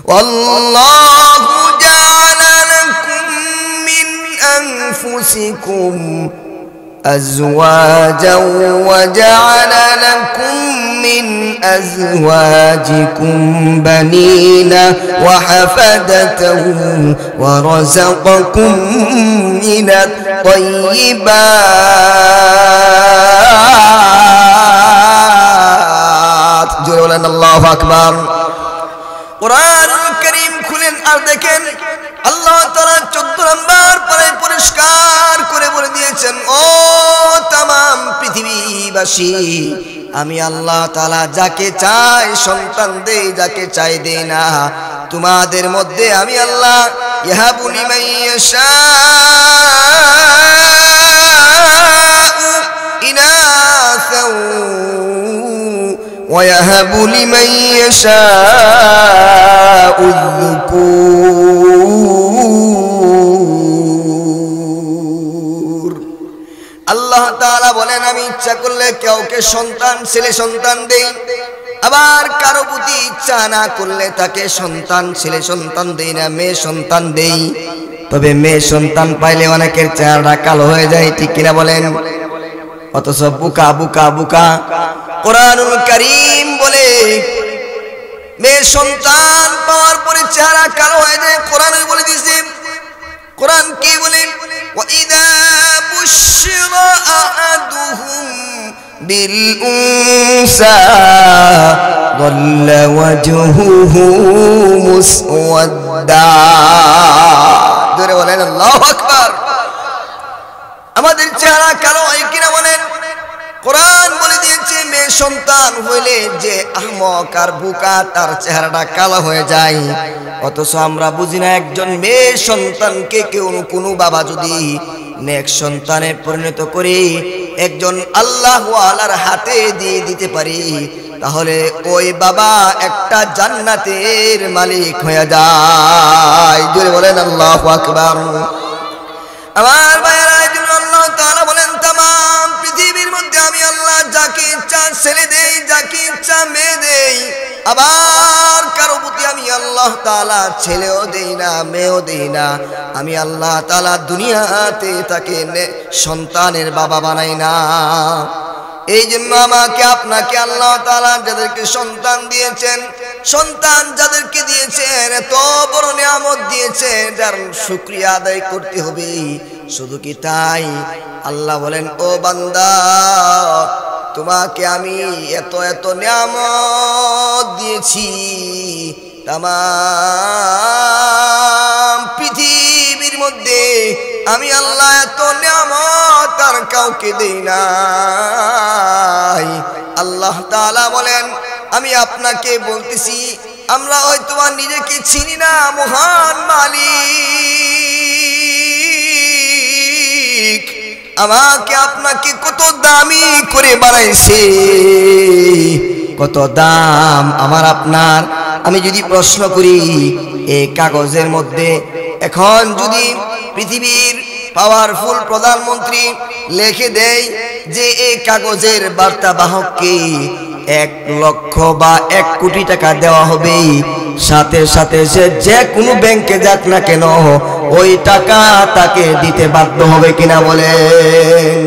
ওয়াল্লাহু জাআলা লাকুম মিন আনফুসিকুম أزواجا وجعل لكم من أزواجكم بنين وحفدة ورزقكم من الطيبات جل الله أكبر قرآن الكريم খুলেন আর দেখেন আল্লাহ তাআলা 14 নম্বর পরে পরিষ্কার করে বলে দিয়েছেন ও तमाम পৃথিবীবাসী আমি আল্লাহ তাআলা যাকে চাই সন্তান দেই যাকে চাই দেই না তোমাদের মধ্যে আমি আল্লাহ ইয়াহাবু লিমান ইয়াশা ইনাসা ওয়া ইয়াহাবু লিমান ইয়াশা الذكور আল্লাহ তাআলা বলেন আমি ইচ্ছা করলে কাউকে সন্তান ছেলে সন্তান দেই আবার কারো প্রতি ইচ্ছা না করলে তাকে সন্তান ছেলে সন্তান দেই না মেয়ে সন্তান দেই তবে মেয়ে সন্তান পাইলে অনেকের চেহারা কালো হয়ে যায় ঠিক কিনা বলেন অথচ বুকা বুকা বুকা কোরআনুল কারীম বলে মেয়ে সন্তান পাওয়ার পরে চেহারা কালো হয়ে যায় কোরআনে বলে দিয়েছে কোরআন কি বলে ওয়াইদা বুশিরা আহাদুহুম বিল উনসা যাল্লা ওয়াজহুহু মুসওয়াদ্দা জোরে বলেন আল্লাহু আকবার আমাদের চেহারা কালো হয় কিনা বলেন কোরআন বলে দিয়েছে মেয়ে সন্তান হইলে যে আহমক আর বুকা তার চেহারাটা কালো হয়ে যায় অথচ আমরা বুঝি না একজন মেয়ে সন্তানকে কেউ কোনো বাবা যদি নেক সন্তানে পরিণত করে একজন আল্লাহ ওয়ালার হাতে দিয়ে দিতে পারি তাহলে ওই বাবা একটা জান্নাতের মালিক হয়ে যায় জোরে বলেন আল্লাহু আকবার আমার ভাইরা এজন্য আল্লাহ তাআলা বলেন तमाम পৃথিবীর মধ্যে আমি আল্লাহ যাকে ইচ্ছা ছেলে দেই যাকে ইচ্ছা মেয়ে দেই আবার কারো প্রতি আমি আল্লাহ তাআলা ছেলেও দেই না মেয়েও দেই না আমি আল্লাহ তাআলা দুনিয়াতে তাকে সন্তানের বাবা বানাই না এই জন্য আমাকে আপনাকে আল্লাহ তাআলা যাদেরকে সন্তান দিয়েছেন সন্তান যাদেরকে দিয়েছেন এত বড় নিয়ামত দিয়েছেন যার শুকরিয়া আদায় করতে হবে শুধু কি তাই আল্লাহ বলেন ও বান্দা তোমাকে আমি এত এত নিয়ামত দিয়েছি तमाम পৃথিবীর মধ্যে আমি আল্লাহ এত নিয়ামত আর কাউকে দেই নাই আল্লাহ তাআলা বলেন আমি আপনাকে বলতেছি আমরা হয়তো নিজেকে চিনি না মহান মালিক আমাকে আপনাকে কত দামি করে বানাইছে কত দাম আমার আপনার আমি যদি প্রশ্ন করি এই কাগজের মধ্যে এখন যদি পৃথিবীর পাওয়ারফুল প্রধানমন্ত্রী লিখে দেয় যে এই কাগজের বার্তাবাহককে 1 লক্ষ বা 1 কোটি টাকা দেওয়া হবে সাথে সাথে সে যে কোনো ব্যাংকে যাক না কেন ওই টাকা তাকে দিতে বাধ্য হবে কিনা বলেন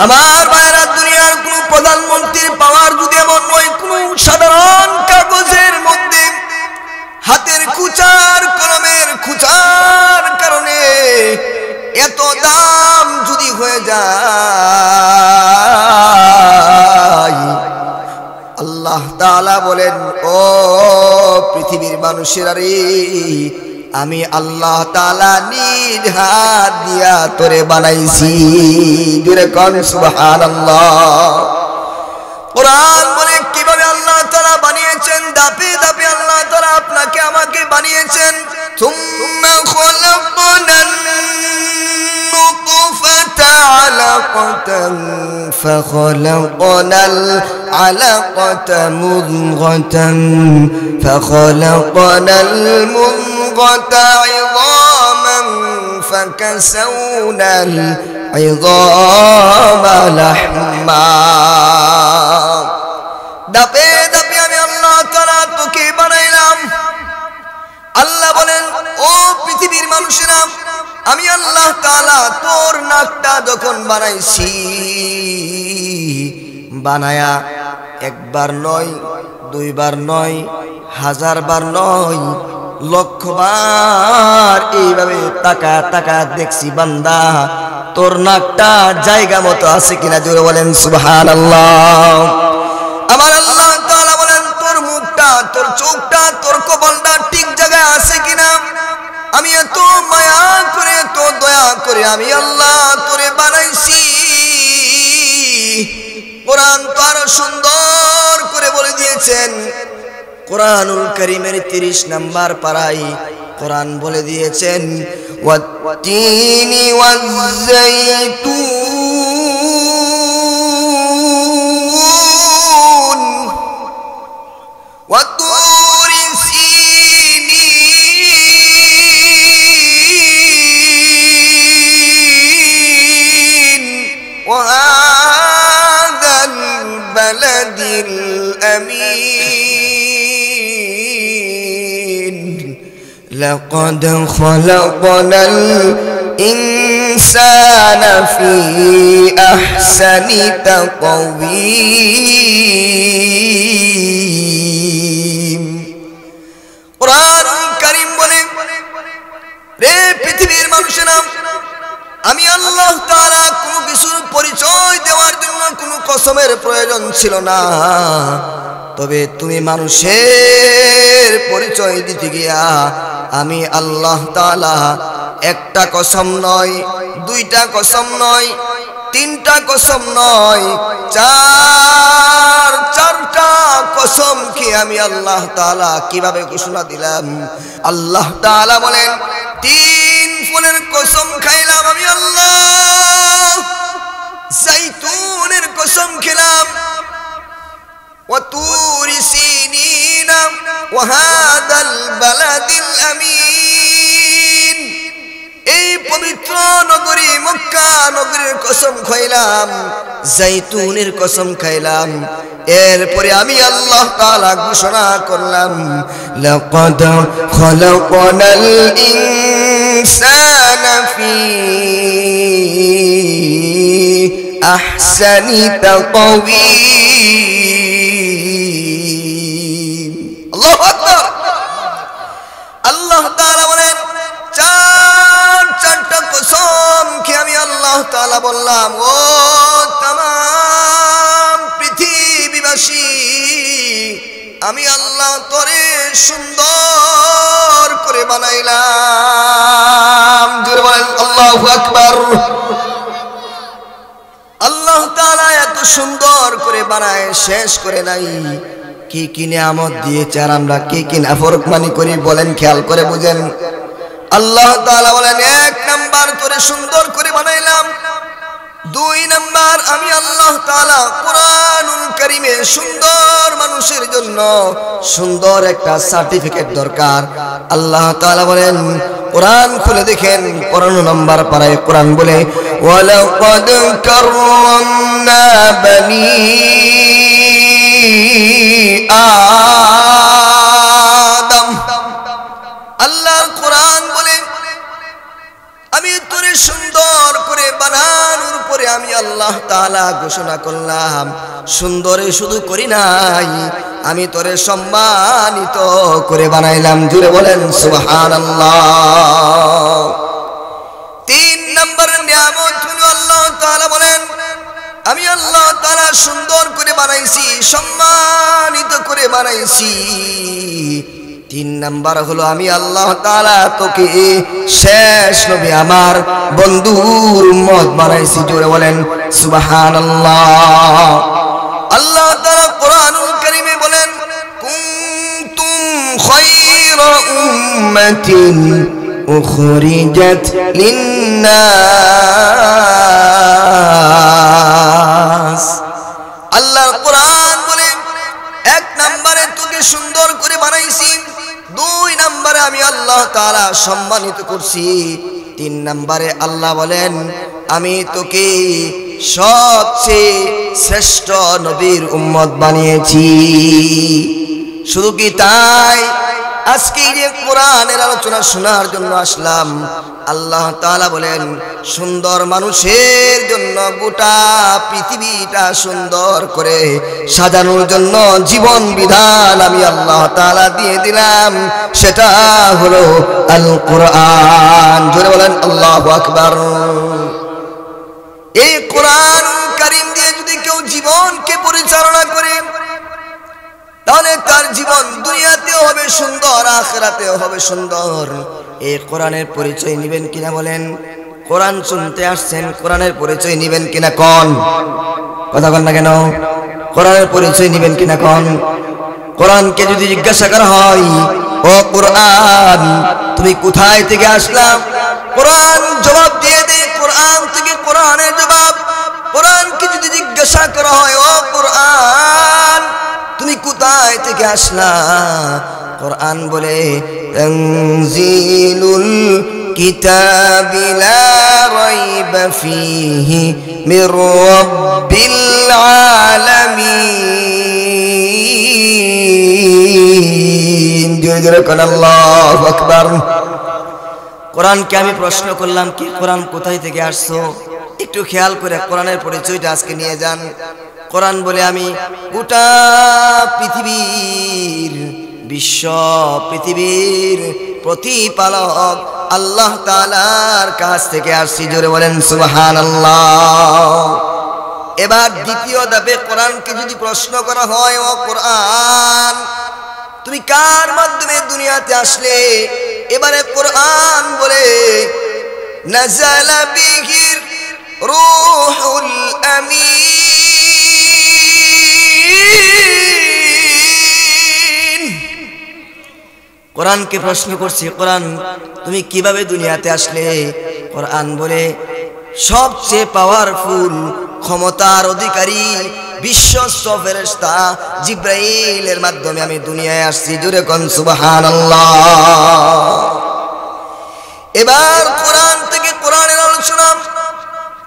আমার ভাইরা দুনিয়ার কোন প্রধানমন্ত্রীর পাওয়ার যদি এমন নয় কোন সাধারণ কাগজের মধ্যে হাতের খুচার কলমের খুচার কারণে এত দাম যদি হয়ে যায় আল্লাহ তাআলা বলেন ও পৃথিবীর মানুষেরা রে আমি আল্লাহ তাআলা নিজ হাত দিয়া তোরে বানাইছি জোরে কোন সুবহানাল্লাহ কোরআন বলে কিভাবে আল্লাহ তাআলা বানিয়েছেন দাপে দাপে আল্লাহ তাআলা আপনাকে আমাকে বানিয়েছেন সুম্মা খলাকনান নুতফাতা আলাকাতান فخلقنا العلقة مضغة فخلقنا المضغة عظاما فكسونا العظام لحما দাপে দাপে আমি আল্লাহ তাআলা তোকে বানাইলাম মানুষেরা, আমি আল্লাহ তাআলা তোর নাকটা যখন বানাইছি, বানায়া একবার নয়, দুইবার নয়, হাজারবার নয়, লক্ষবার এইভাবে তাকা তাকা দেখছি বান্দা তোর নাকটা জায়গা মতো আছে কিনা। জোরে বলেন সুবহানাল্লাহ। আমার আল্লাহ তাআলা বলেন তোর মুখটা, তোর চোখটা, তোর কপালটা ঠিক জায়গায় আছে কিনা। আমি এত মায়া করে, এত দয়া করে আমি আল্লাহ তোরে বানাইছি। কোরআন তো আরো সুন্দর করে বলে দিয়েছেন। কোরআনুল কারীমের 30 নম্বর পারায় কোরআন বলে দিয়েছেন ওয়াত্তিনি ওয়াজ্জাইতুন ওয়াতুরি সিনিন ওয়াহাদাল বালাদিল আমিন لقد خلقنا الإنسان في أحسن تقويم। কুরআন কারীম বলে রে পৃথিবীর মানুষেরা, আমি আল্লাহ তাআলা কোনো কিছুর পরিচয় দেওয়ার জন্য কোনো কসমের প্রয়োজন ছিল না। তবে তুমি মানুষের পরিচয় দিতে গিয়া আমি আল্লাহ তাআলা একটা কসম নয়, দুইটা কসম নয়, তিনটা কসম নয়, চারটা কসম কি আমি আল্লাহ তাআলা কিভাবে ঘোষণা দিলাম। আল্লাহ তাআলা বলেন 3 ফলের কসম খাইলাম আমি আল্লাহ। জাইতুনের কসম খেলাম, ওয়াতুরি সিনিন ওয়াহাদাল বালাদিল আমিন, এই পবিত্র নগরী মক্কা নগরীর কসম খাইলাম, জাইতুনের কসম খাইলাম। এরপরে আমি আল্লাহ তাআলা ঘোষণা করলাম লাকাদ খালাকনাল ইনসানা ফি আহসানি তাকওয়িম। আল্লাহু আকবার। আল্লাহ তাআলা বলেন চারটা কসম কি আমি আল্লাহ তাআলা বললাম ও तमाम পৃথিবীবাসী, আমি আল্লাহ তোরে সুন্দর করে বানাইলাম। জোরে বলেন আল্লাহু আকবার। আল্লাহ তাআলা এত সুন্দর করে বানায় শেষ করে নাই, কি কি নিয়ামত দিয়েছে আর আমরা কি কি নাফরমানি করি বলেন, খেয়াল করে বুঝেন। আল্লাহ তাআলা বলেন 1 নাম্বার তোরে সুন্দর করে বানাইলাম, 2 নাম্বার আমি আল্লাহ তাআলা কুরআনুল কারীমে সুন্দর মানুষের জন্য সুন্দর একটা সার্টিফিকেট দরকার। আল্লাহ তাআলা বলেন, কোরআন খুলে দেখেন 15 নম্বর পারায় কোরআন বলে ওয়ালাকাদ কাররামনা বানি আদম। আল্লাহ কোরআন বলে আমি তোরে সুন্দর করে বানানোর পরে আমি আল্লাহ তাআলা ঘোষণা করলাম সুন্দরে শুধু করি নাই, আমি তোরে সম্মানিত করে বানাইলাম। জুড়ে বলেন সুবহানাল্লাহ। 3 নম্বর নিয়ামত হলো আল্লাহ তাআলা বলেন আমি আল্লাহ তাআলা সুন্দর করে বানাইছি, সম্মানিত করে বানাইছি। 3 নাম্বার হলো আমি আল্লাহ তাআলা তোকে শেষ নবী আমার বন্ধুর উম্মত বানাইছি। জোরে বলেন সুবহানাল্লাহ। আল্লাহ তাআলা কোরআনুল কারীমে বলেন কুনতুম খায়রা উম্মাতিন উখরিজাত লিন্নাস। আল্লাহ কোরআন বলে 1 নম্বরে তোকে সুন্দর করে বানাইছি, 2 নম্বরে আমি আল্লাহ তাআলা সম্মানিত করছি, 3 নম্বরে আল্লাহ বলেন আমি তোকে সবচেয়ে শ্রেষ্ঠ নবীর উম্মত বানিয়েছি। শুধু কি তাই, আজকে এই যে কোরআনের আলোচনা শোনার জন্য আসলাম, আল্লাহ তাআলা বলেন সুন্দর মানুষের জন্য গোটা পৃথিবীটা সুন্দর করে সাজানোর জন্য জীবন বিধান আমি আল্লাহ তাআলা দিয়ে দিলাম, সেটা হলো আল কোরআন। জোরে বলেন আল্লাহু আকবার। এই কোরআন কারীম দিয়ে যদি কেউ জীবনকে পরিচালনা করে তাহলে তার জীবন দুনিয়াতেও হবে সুন্দর, আখিরাতেও হবে সুন্দর। এই কোরআনের পরিচয় নেবেন কিনা বলেন? কোরআন শুনতে আসছেন, কোরআনের পরিচয় নেবেন কিনা কোন? কথা বল না কেন? কোরআনের পরিচয় নেবেন কিনা কোন? কোরআনকে যদি জিজ্ঞাসা করা হয়, ও কোরআন তুমি কোথায় থেকে আসলাম, কোরআন জবাব দিয়ে দেয় কোরআন থেকে কোরআনের জবাব। কোরআনকে যদি জিজ্ঞাসা করা হয়, ও কোরআন তুমি কোথায় থেকে আসলা, কোরআন বলে তানজিলুল কিতাবি লা রাইবা ফীহি মির রাব্বিল আলামিন। জোরে জোরে কোন আল্লাহু আকবার। কোরআনকে আমি প্রশ্ন করলাম কি কোরআন কোথায় থেকে আসছো, একটু খেয়াল করে কোরআনের পরিচয়টা আজকে নিয়ে যান। কোরআন বলে আমি গোটা পৃথিবীর বিশ্ব পৃথিবীর প্রতিপালক আল্লাহ তাআলার কাছ থেকে আসছি। জোরে বলেন সুবহানাল্লাহ। এবার দ্বিতীয় ধাপে কোরআনকে যদি প্রশ্ন করা হয়, ও কোরআন তুমি কার মাধ্যমে দুনিয়াতে আসলে, এবারে কোরআন বলে নাযালা বিহির রূহুল আমিন। কোরআনকে প্রশ্ন করছি, কোরআন তুমি কিভাবে দুনিয়াতে আসলে, কোরআন বলে সবচেয়ে পাওয়ারফুল ক্ষমতার অধিকারী বিশ্বস্ত ফেরেশতা জিবরাইলের মাধ্যমে আমি দুনিয়ায় আসছি। জোরে কোন সুবহানাল্লাহ। এবার কোরআন থেকে কোরআনের আলোচনা।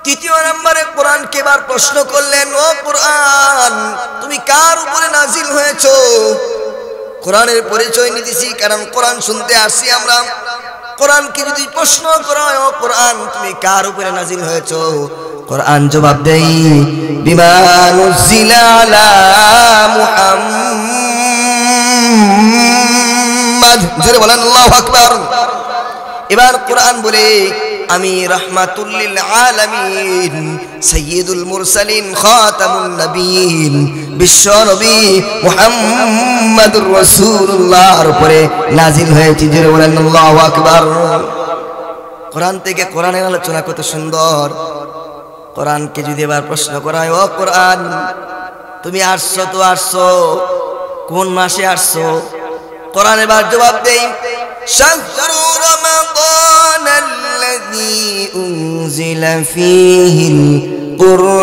তৃতীয় নম্বরে কোরআনকে এবার প্রশ্ন করলেন, ও কোরআন তুমি কার উপরে নাজিল হয়েছো। কোরআনের পরিচয় নিতেছি কারণ কোরআন শুনতে আসছি আমরা। কোরআনকে যদি প্রশ্ন করা হয়, ও কোরআন তুমি কার উপরে নাজিল হয়েছো, কোরআন জবাব দেই বিমা নুজিলা আলা মুহাম্মাদ। জোরে বলেন আল্লাহু আকবার। এবার কোরআন বলে আমি রাহমাতুল লিল আলামিন সাইয়্যিদুল মুরসালিন খাতামুন নবিয়্যিন বিশ্ব নবী মুহাম্মাদুর রাসূলুল্লাহর উপরে নাজিল হয়েছে। জোরে বলেন আল্লাহু আকবার। কোরআন থেকে কোরআনের আলোচনা কত সুন্দর। কোরআনকে যদি এবার প্রশ্ন করা হয়, ও কোরআন তুমি আসছো তো আসছো, কোন মাসে আসছো, কোরআন এবার জবাব দেই শাহরু রমাদানাল্লাযী উনজিলা ফীহিল কুরআন।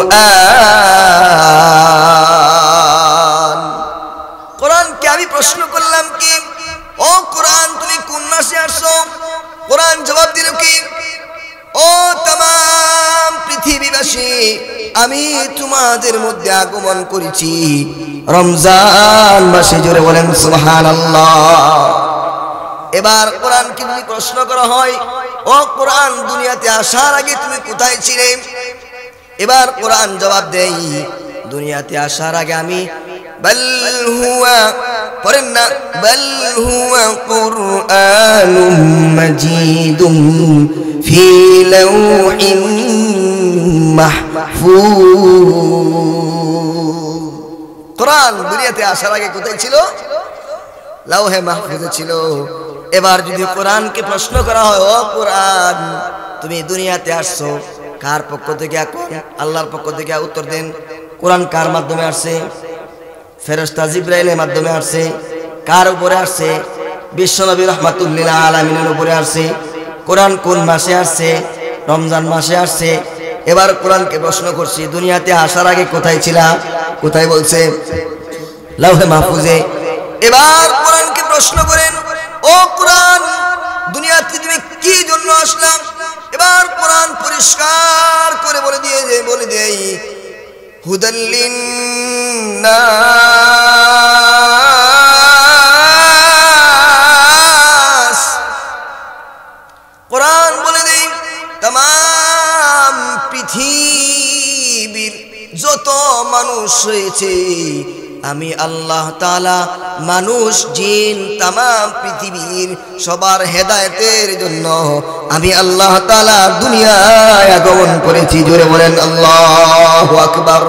কোরআনকে আমি প্রশ্ন করলাম কি, ও কোরআন তুমি কোন মাসে আসছো, কোরআন জবাব দিল কি, ও तमाम পৃথিবীবাসী আমি তোমাদের মধ্যে আগমন করেছি রমজান মাসে। জোরে বলেন সুবহানাল্লাহ। এবার কোরআনকে যদি প্রশ্ন করা হয়, ও কোরআন দুনিয়াতে আসার আগে তুমি কোথায় ছিলে, এবার কোরআন জবাব দেই দুনিয়াতে আসার আগে আমি বাল হুয়া পড়েন না বাল হুয়া কুরআনুম মাজিদুম ফি লাওহিন মাহফুজ। কোরআন দুনিয়াতে আসার আগে কোথায় ছিল? লাওহে মাহফুজে ছিল। এবার যদি কোরআনকে প্রশ্ন করা হয়, ও কোরআন তুমি দুনিয়াতে আসছো কার পক্ষ থেকে, আল্লাহর পক্ষ থেকে, উত্তর দেন কোরআন কার মাধ্যমে আসছে? ফেরেশতা জিবরাইলের মাধ্যমে আসছে। কার উপরে আসছে? বিশ্বনবী রাহমাতুল লিল আলামিনের উপরে আসছে। কোরআন কোন মাসে আসছে? রমজান মাসে আসছে। এবার কোরআনকে প্রশ্ন করছি দুনিয়াতে আসার আগে কোথায় ছিলা? কোথায় বলছে? লাওহে মাহফুজে। এবার কোরআনকে প্রশ্ন করেন, ও কোরআন দুনিয়াতে তুমি কি জন্য আসলাম? এবার কোরআন পরিষ্কার করে বলে দেই হুদাল লিন্নাস যত মানুষ হয়েছে আমি আল্লাহ তাআলা মানুষ জিন তামাম পৃথিবীর সবার হেদায়েতের জন্য আমি আল্লাহ তাআলা দুনিয়ায় আগমন করেছি। জোরে বলেন আল্লাহু আকবার।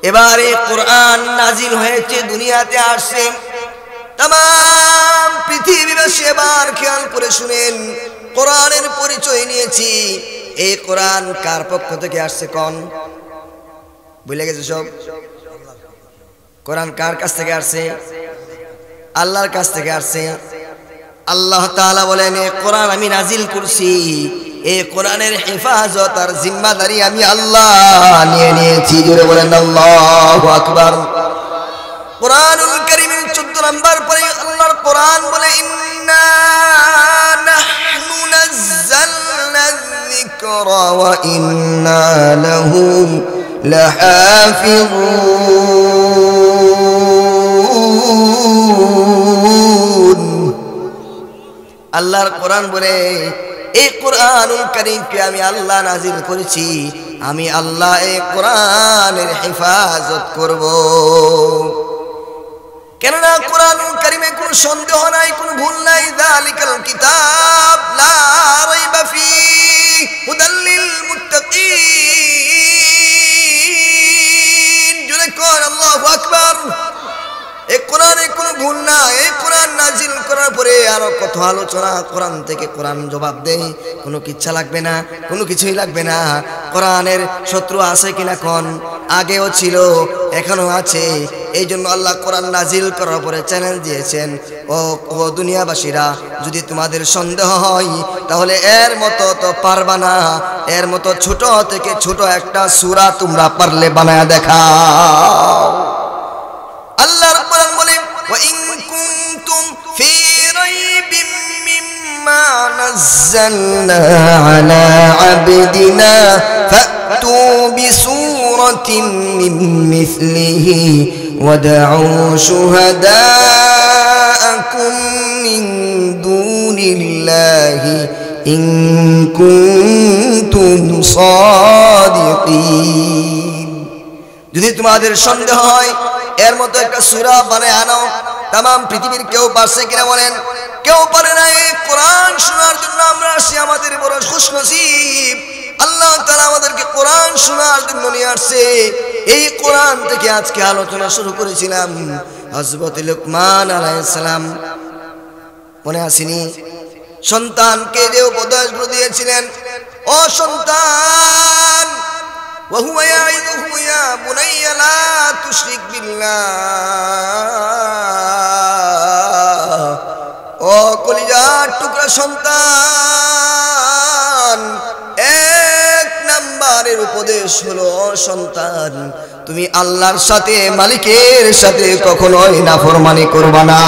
এবারে কোরআন নাজিল হয়েছে, দুনিয়াতে আসছে, তামাম পৃথিবীবাসী এবার খেয়াল করে শুনেন, কোরআনের পরিচয় নিয়েছি। এই কোরআন কার পক্ষ থেকে আসছে? কোন ভুলে গেছে সব? কোরআন কার কাছ থেকে আসছে? আল্লাহর কাছ থেকে আসছে। আল্লাহ তাআলা বলেন, এই কোরআন আমি নাজিল করছি, এই কোরআনের হেফাজত আর জিম্মাদারি আমি আল্লাহ নিয়ে নিয়েছি। জোরে বলেন আল্লাহু আকবার। কোরআনুল কারীমের 14 নম্বর পরে আল্লাহর কোরআন বলে, ইন্না নাহনু নাযালনা যিকরা ওয়া ইন্না লাহু লাহাফিজুন। আল্লাহর কোরআন বলে, এই কোরআনুল কারীমকে আমি আল্লাহ নাজিল করেছি, আমি আল্লাহ এই কোরআনের হেফাজত করব। কেননা কোরআনুল কারীমে কোনো সন্দেহ নাই, কোনো ভুল নাই। যালিকাল কিতাব লা রাইবা ফীহি হুদাল লিল মুত্তাকিন। জোরে কর আল্লাহু আকবার। এই কোরআনে কোনো ভুল না। এই কোরআন নাজিল করার পরে আরো কত আলোচনা, কোরআন থেকে কোরআন জবাব দেয়, কোনো কিচ্ছা লাগবে না, কোনো কিছুই লাগবে না। কোরআনের শত্রু আছে কিনা কোন? আগেও ছিল, এখনো আছে। এই জন্য আল্লাহ কোরআন নাজিল করার পরে চ্যালেঞ্জ দিয়েছেন, ও দুনিয়াবাসীরা, যদি তোমাদের সন্দেহ হয় তাহলে এর মতো তো পারবা না, এর মতো ছোট থেকে ছোট একটা সূরা তোমরা পারলে বানায়া দেখাও। আল্লাহর কোরআন বলে, ওয়া ইন কুনতুম ফি রাইবিম মিম্মা নাযালনা আলা আবদিনা ফাতু বিসূরাতিন মিন মিসলিহি ওয়াদউ শুহাদাআকুম মিন দুনিল্লাহি ইন কুনতুম সাদিকিন। যদি তোমাদের সন্দেহ হয় এর মতো একটা সূরা বানায় আনো। তামাম পৃথিবীর কেউ পারছে কিনা বলেন? কেউ পারে না। এই কোরআন শোনার জন্য আমরা আসি, আমাদের বড় খুশনসিব। আল্লাহ তাআলা আমাদেরকে কোরআন শোনার জন্য নিয়ে আসছে। এই কোরআন থেকে আজকে আলোচনা শুরু করেছিলাম হযরত লুকমান আলাইহিস সালাম, মনে আসেনি? সন্তানকে যে উপদেশগুলো দিয়েছিলেন, ও সন্তান, وهو يعظه يا بني لا تشرك بالله। ও কলিজার টুকরা সন্তান, এক নম্বরের উপদেশ হলো, সন্তান তুমি আল্লাহর সাথে, মালিকের সাথে কখনোই নাফরমানি করবা না।